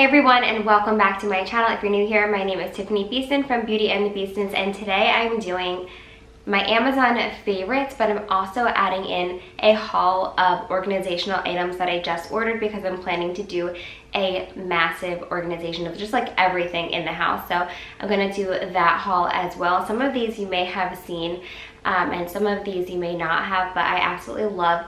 everyone, and welcome back to my channel. If you're new here, my name is Tiffani Beaston from Beauty and the Beastons, and today I'm doing my Amazon favorites, but I'm also adding in a haul of organizational items that I just ordered because I'm planning to do a massive organization of just like everything in the house. So I'm gonna do that haul as well. Some of these you may have seen and some of these you may not have, but I absolutely love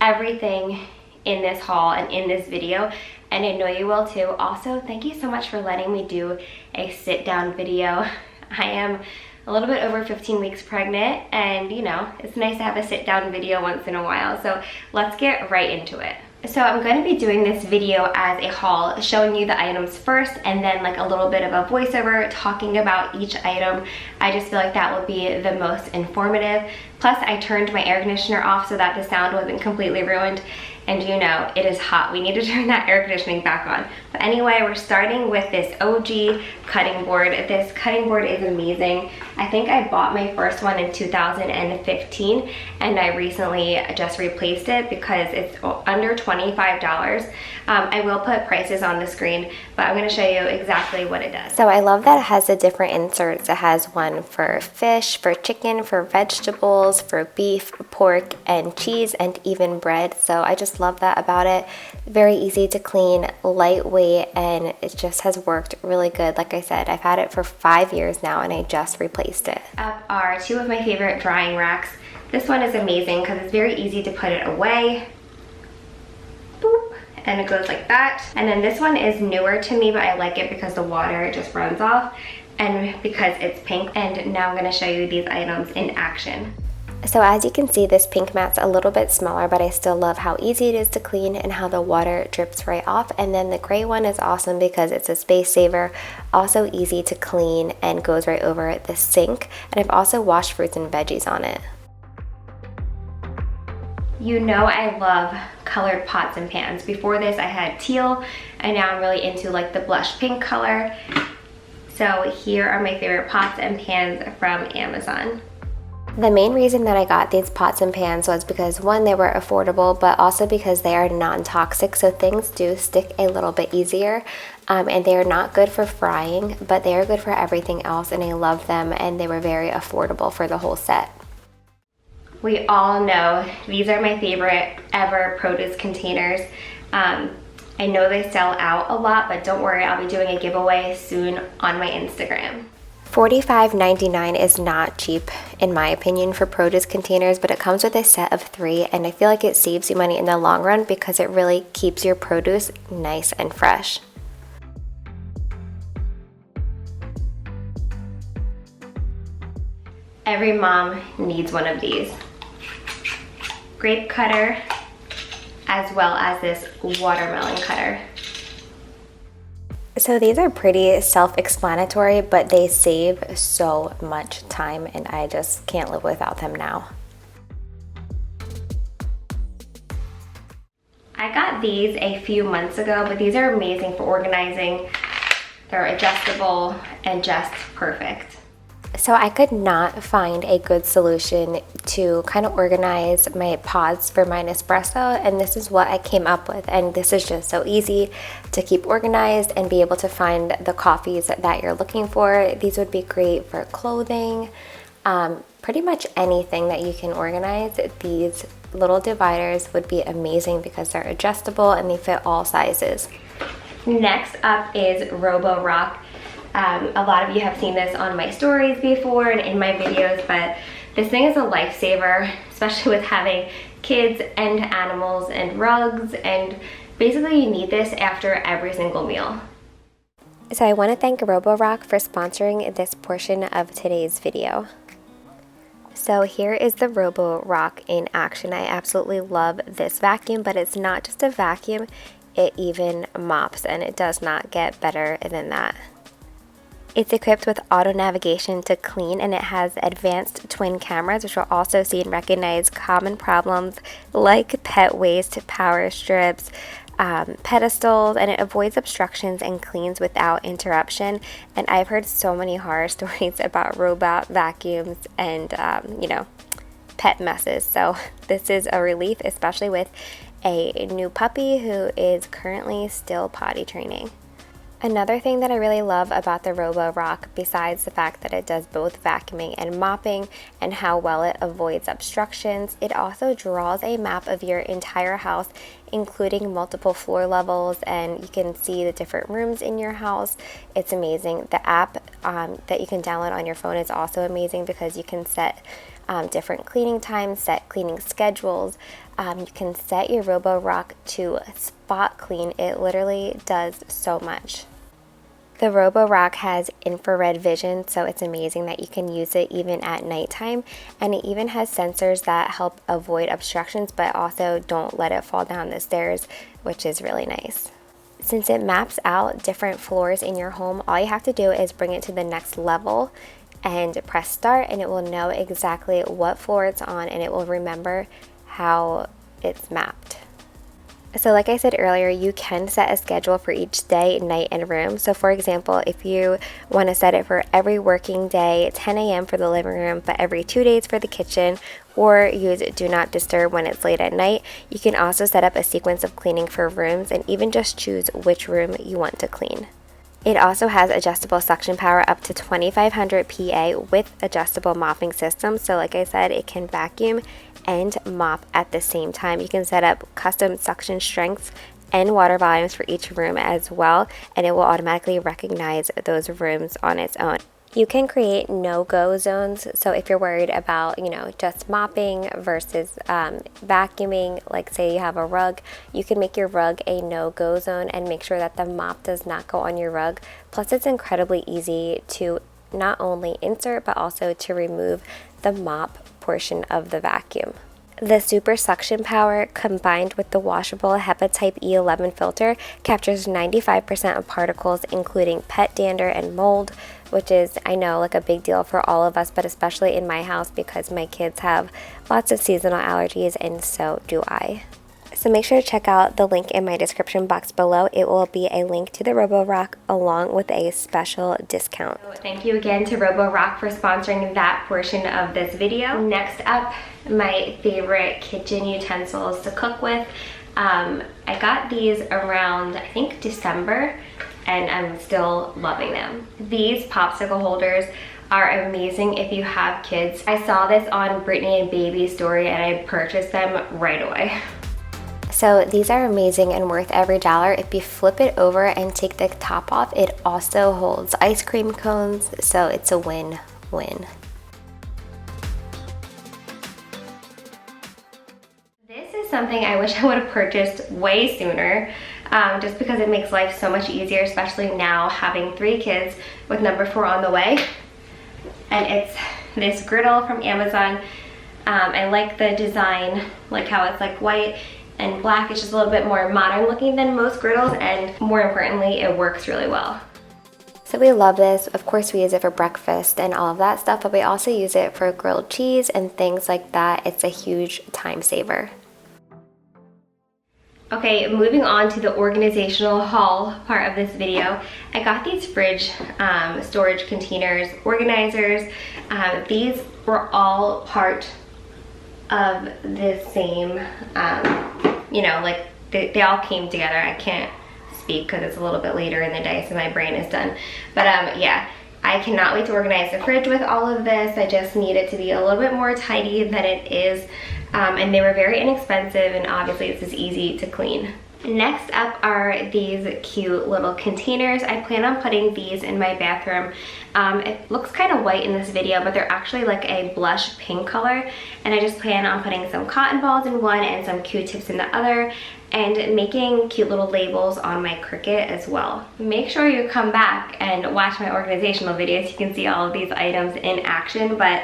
everything in this haul and in this video, and I know you will too. Also, thank you so much for letting me do a sit down video. I am a little bit over 15 weeks pregnant, and you know, it's nice to have a sit down video once in a while. So let's get right into it. So I'm going to be doing this video as a haul, showing you the items first and then like a little bit of a voiceover talking about each item. I just feel like that will be the most informative. Plus I turned my air conditioner off so that the sound wasn't completely ruined. And you know, it is hot. We need to turn that air conditioning back on. But anyway, we're starting with this OG cutting board. This cutting board is amazing. I think I bought my first one in 2015, and I recently just replaced it because it's under $25. I will put prices on the screen, but I'm gonna show you exactly what it does. So I love that it has the different inserts. It has one for fish, for chicken, for vegetables, for beef, pork, and cheese, and even bread. So I just love that about it. Very easy to clean, lightweight, and it just has worked really good. Like I said, I've had it for 5 years now and I just replaced it. Up are two of my favorite drying racks. This one is amazing because it's very easy to put it away. Boop, and it goes like that. And then this one is newer to me, but I like it because the water just runs off and because it's pink. And now I'm going to show you these items in action. So as you can see, this pink mat's a little bit smaller, but I still love how easy it is to clean and how the water drips right off. And then the gray one is awesome because it's a space saver, also easy to clean and goes right over the sink. And I've also washed fruits and veggies on it. You know I love colored pots and pans. Before this I had teal, and now I'm really into like the blush pink color. So here are my favorite pots and pans from Amazon. The main reason that I got these pots and pans was because one, they were affordable, but also because they are non-toxic, so things do stick a little bit easier, and they are not good for frying, but they are good for everything else, and I love them, and they were very affordable for the whole set. We all know these are my favorite ever produce containers. I know they sell out a lot, but don't worry, I'll be doing a giveaway soon on my Instagram. $45.99 is not cheap in my opinion for produce containers, but it comes with a set of 3, and I feel like it saves you money in the long run because it really keeps your produce nice and fresh. Every mom needs one of these. Grape cutter, as well as this watermelon cutter. So these are pretty self-explanatory, but they save so much time and I just can't live without them now. I got these a few months ago, but these are amazing for organizing. They're adjustable and just perfect. So I could not find a good solution to kind of organize my pods for my Nespresso, and this is what I came up with. And this is just so easy to keep organized and be able to find the coffees that you're looking for. These would be great for clothing, pretty much anything that you can organize. These little dividers would be amazing because they're adjustable and they fit all sizes. Next up is Roborock. A lot of you have seen this on my stories before and in my videos, but this thing is a lifesaver, especially with having kids and animals and rugs, and basically you need this after every single meal. So I want to thank Roborock for sponsoring this portion of today's video. So here is the Roborock in action. I absolutely love this vacuum, but it's not just a vacuum, it even mops, and it does not get better than that. It's equipped with auto navigation to clean, and it has advanced twin cameras, which will also see and recognize common problems like pet waste, power strips, pedestals, and it avoids obstructions and cleans without interruption. And I've heard so many horror stories about robot vacuums and you know, pet messes. So this is a relief, especially with a new puppy who is currently still potty training. Another thing that I really love about the Robo-Rock, besides the fact that it does both vacuuming and mopping and how well it avoids obstructions, it also draws a map of your entire house, including multiple floor levels, and you can see the different rooms in your house. It's amazing. The app that you can download on your phone is also amazing because you can set different cleaning times, set cleaning schedules. You can set your Robo-Rock to spot clean. It literally does so much. The Robo-Rock has infrared vision, so it's amazing that you can use it even at nighttime, and it even has sensors that help avoid obstructions but also don't let it fall down the stairs, which is really nice. Since it maps out different floors in your home, all you have to do is bring it to the next level and press start, and it will know exactly what floor it's on, and it will remember how it's mapped. So like I said earlier, you can set a schedule for each day, night, and room. So for example, if you want to set it for every working day, 10 a.m. for the living room, but every 2 days for the kitchen, or use Do Not Disturb when it's late at night, you can also set up a sequence of cleaning for rooms and even just choose which room you want to clean. It also has adjustable suction power up to 2500 PA with adjustable mopping system. So like I said, it can vacuum and mop at the same time. You can set up custom suction strengths and water volumes for each room as well, and it will automatically recognize those rooms on its own. You can create no-go zones, so if you're worried about, just mopping versus vacuuming, like say you have a rug, you can make your rug a no-go zone and make sure that the mop does not go on your rug. Plus, it's incredibly easy to not only insert, but also to remove the mop portion of the vacuum. The super suction power combined with the washable HEPA type E11 filter captures 95% of particles, including pet dander and mold, which is, I know, like a big deal for all of us, but especially in my house because my kids have lots of seasonal allergies, and so do I. So make sure to check out the link in my description box below. It will be a link to the Robo-Rock along with a special discount. So thank you again to Robo-Rock for sponsoring that portion of this video. Next up, my favorite kitchen utensils to cook with. I got these around, I think, December, and I'm still loving them. These popsicle holders are amazing if you have kids. I saw this on Brittany and Baby's story and I purchased them right away. So these are amazing and worth every dollar. If you flip it over and take the top off, it also holds ice cream cones, so it's a win-win. This is something I wish I would have purchased way sooner, just because it makes life so much easier, especially now having 3 kids with number 4 on the way. And it's this griddle from Amazon. I like the design, like how it's like white and black. It's just a little bit more modern looking than most griddles, and more importantly, it works really well. So we love this. Of course, we use it for breakfast and all of that stuff, but we also use it for grilled cheese and things like that. It's a huge time saver. Okay, moving on to the organizational haul part of this video. I got these fridge storage containers, organizers. These were all part of the same, like they all came together. I can't speak because it's a little bit later in the day, so my brain is done. But yeah, I cannot wait to organize the fridge with all of this. I just need it to be a little bit more tidy than it is. And they were very inexpensive, and obviously it's just easy to clean. Next up are these cute little containers. I plan on putting these in my bathroom. It looks kind of white in this video, but they're actually like a blush pink color, and I just plan on putting some cotton balls in one and some Q-tips in the other, and making cute little labels on my Cricut as well. Make sure you come back and watch my organizational videos. You can see all of these items in action, but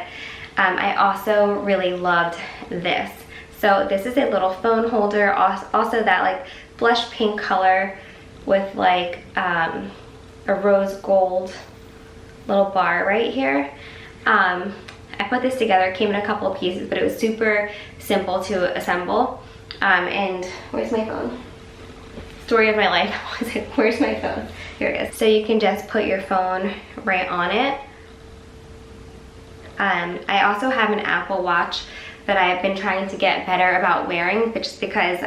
I also really loved this. So this is a little phone holder, also that like blush pink color with like a rose gold little bar right here. I put this together. It came in a couple of pieces, but it was super simple to assemble. And where's my phone? Story of my life. Where's my phone? Here it is. So you can just put your phone right on it. I also have an Apple Watch that I've been trying to get better about wearing, but just because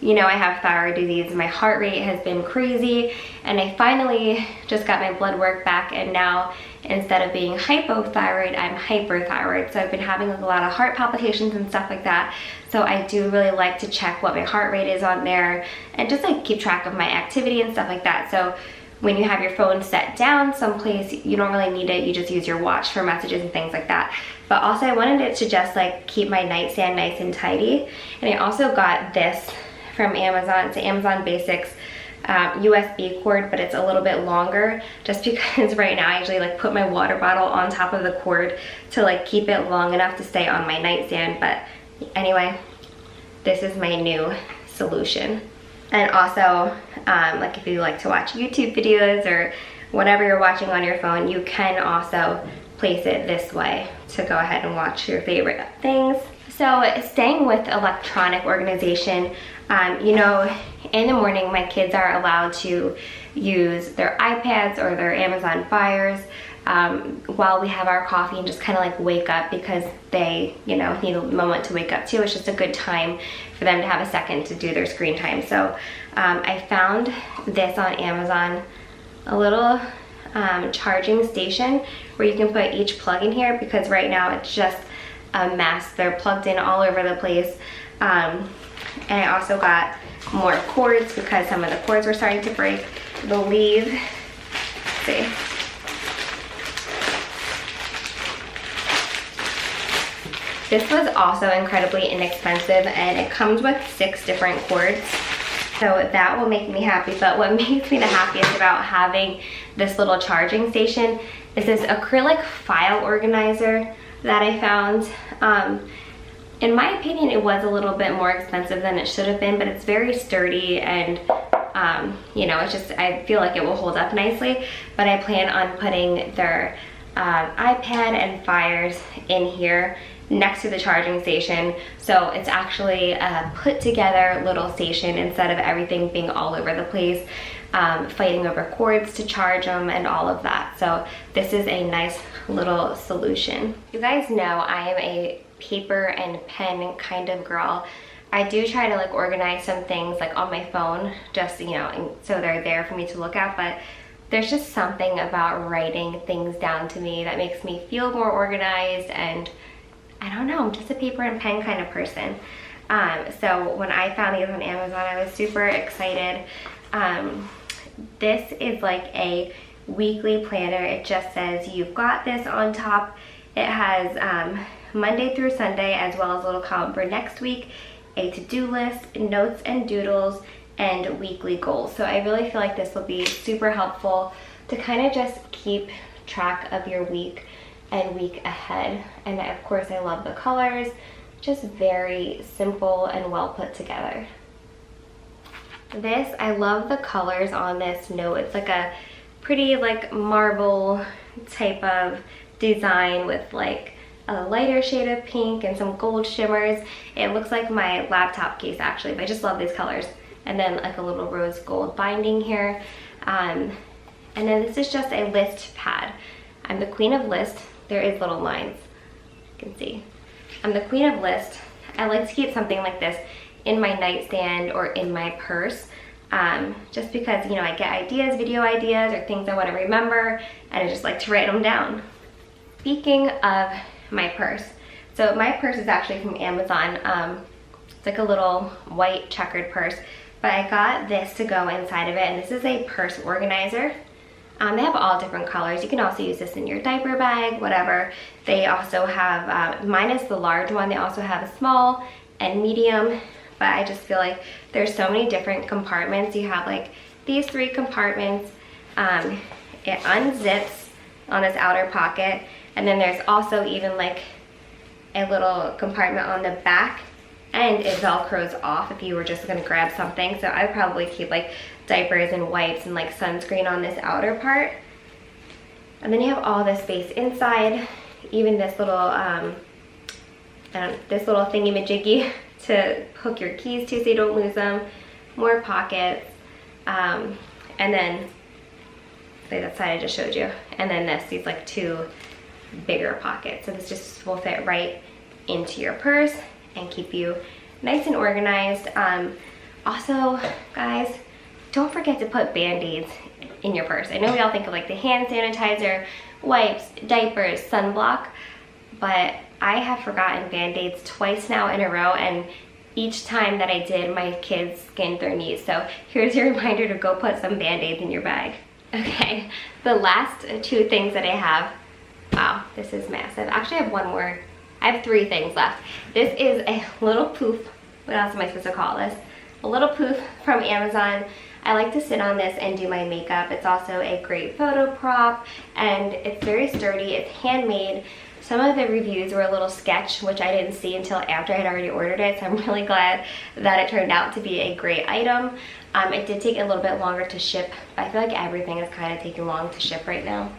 you know I have thyroid disease. My heart rate has been crazy, and I finally just got my blood work back, and now instead of being hypothyroid, I'm hyperthyroid. So I've been having a lot of heart palpitations and stuff like that. So I do really like to check what my heart rate is on there and just like keep track of my activity and stuff like that. So when you have your phone set down someplace, you don't really need it. You just use your watch for messages and things like that. But also I wanted it to just like keep my nightstand nice and tidy. And I also got this from Amazon. It's an Amazon Basics USB cord, but it's a little bit longer just because right now I usually like put my water bottle on top of the cord to like keep it long enough to stay on my nightstand. But anyway, this is my new solution. And also, like if you like to watch YouTube videos or whatever you're watching on your phone, you can also place it this way to go ahead and watch your favorite things. So staying with electronic organization, you know, in the morning my kids are allowed to use their iPads or their Amazon Fires while we have our coffee and just kind of like wake up, because they, you know, need a moment to wake up too. It's just a good time for them to have a second to do their screen time. So I found this on Amazon, a little charging station where you can put each plug in here, because right now it's just a mess. They're plugged in all over the place. And I also got more cords because some of the cords were starting to break. I believe, let's see. This was also incredibly inexpensive, and it comes with 6 different cords. So that will make me happy. But what makes me the happiest about having this little charging station is this acrylic file organizer that I found. In my opinion, it was a little bit more expensive than it should have been, but it's very sturdy, and you know, it's just, I feel like it will hold up nicely. But I plan on putting their iPad and Fires in here next to the charging station, so it's actually a put together little station instead of everything being all over the place, fighting over cords to charge them and all of that. So this is a nice little solution. You guys know I am a paper and pen kind of girl. I do try to like organize some things like on my phone, just, you know, and so they're there for me to look at, but there's just something about writing things down to me that makes me feel more organized, and I don't know, I'm just a paper and pen kind of person. So when I found these on Amazon, I was super excited. This is like a weekly planner. It just says you've got this on top. It has Monday through Sunday, as well as a little column for next week, a to-do list, notes and doodles, and weekly goals. So I really feel like this will be super helpful to kind of just keep track of your week and week ahead. And of course I love the colors, just very simple and well put together. This, I love the colors on this note. It's like a pretty like marble type of design with like a lighter shade of pink and some gold shimmers. It looks like my laptop case actually, but I just love these colors. And then like a little rose gold binding here. And then this is just a list pad. I'm the queen of list. There is little lines, you can see. I'm the queen of list. I like to keep something like this in my nightstand or in my purse, just because, you know, I get ideas, video ideas, or things I want to remember, and I just like to write them down. Speaking of my purse, so my purse is actually from Amazon. It's like a little white checkered purse, but I got this to go inside of it, and this is a purse organizer. They have all different colors. You can also use this in your diaper bag, whatever. They also have, mine is the large one. They also have a small and medium, but I just feel like there's so many different compartments. You have like these 3 compartments. It unzips on this outer pocket, and then there's also even like a little compartment on the back, and it velcros off if you were just gonna grab something. So I would probably keep like diapers and wipes and like sunscreen on this outer part. And then you have all this space inside, even this little thingy-majiggy to hook your keys to so you don't lose them. More pockets, and then that side I just showed you. And then these like 2 bigger pockets. So this just will fit right into your purse and keep you nice and organized. Also, guys, don't forget to put Band-Aids in your purse. I know we all think of like the hand sanitizer, wipes, diapers, sunblock, but I have forgotten Band-Aids twice now in a row, and each time that I did, my kids skinned their knees. So here's your reminder to go put some Band-Aids in your bag. Okay, the last two things that I have, wow, this is massive. Actually, I have one more. I have three things left. This is a little poof. What else am I supposed to call this? A little poof from Amazon. I like to sit on this and do my makeup. It's also a great photo prop, and it's very sturdy. It's handmade. Some of the reviews were a little sketch, which I didn't see until after I had already ordered it, so I'm really glad that it turned out to be a great item. It did take a little bit longer to ship, but I feel like everything is kind of taking long to ship right now.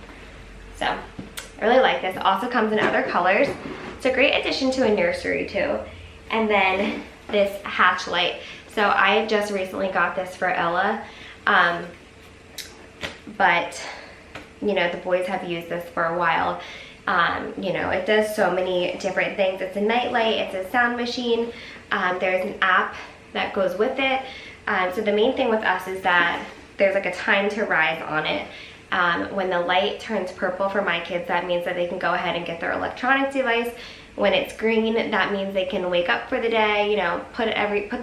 So I really like this. It also comes in other colors. It's a great addition to a nursery too. And then this hatch light. So I just recently got this for Ella, but you know, the boys have used this for a while. You know, it does so many different things. It's a night light, it's a sound machine. There's an app that goes with it. So the main thing with us is that there's like a time to rise on it. When the light turns purple for my kids, that means that they can go ahead and get their electronic device. When it's green, that means they can wake up for the day, you know, put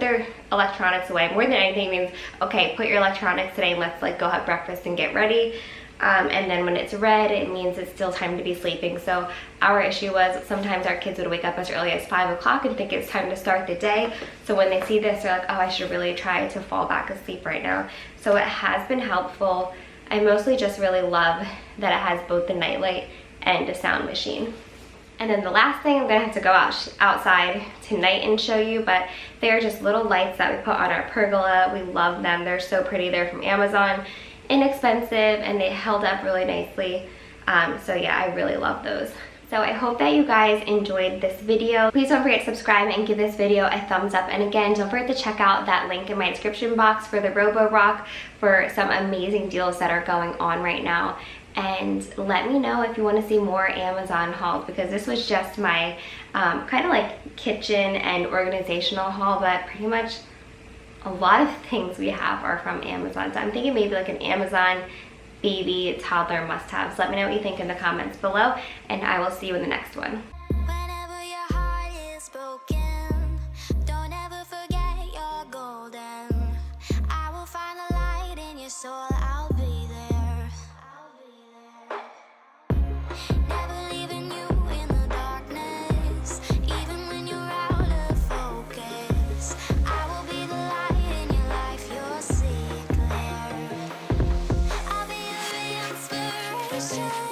their electronics away. More than anything, it means, okay, put your electronics today and let's like go have breakfast and get ready. And then when it's red, it means it's still time to be sleeping. So our issue was sometimes our kids would wake up as early as 5 o'clock and think it's time to start the day. So when they see this, they're like, oh, I should really try to fall back asleep right now. So it has been helpful. I mostly just really love that it has both the nightlight and a sound machine. And then the last thing, I'm gonna have to go outside tonight and show you, but they're just little lights that we put on our pergola. We love them. They're so pretty. They're from Amazon. Inexpensive, and they held up really nicely. So yeah, I really love those. So I hope that you guys enjoyed this video. Please don't forget to subscribe and give this video a thumbs up. And again, don't forget to check out that link in my description box for the Robo Rock for some amazing deals that are going on right now. And let me know if you want to see more Amazon hauls, because this was just my kind of like kitchen and organizational haul, but pretty much a lot of things we have are from Amazon. So I'm thinking maybe like an Amazon baby toddler must-haves. Let me know what you think in the comments below, and I will see you in the next one. Whenever your heart is broken, don't ever forget you're golden. I will find the light in your soul. I'll be there. Never leaving you in the darkness, even when you're out of focus. I will be the light in your life. You'll see it clear. I'll be your inspiration.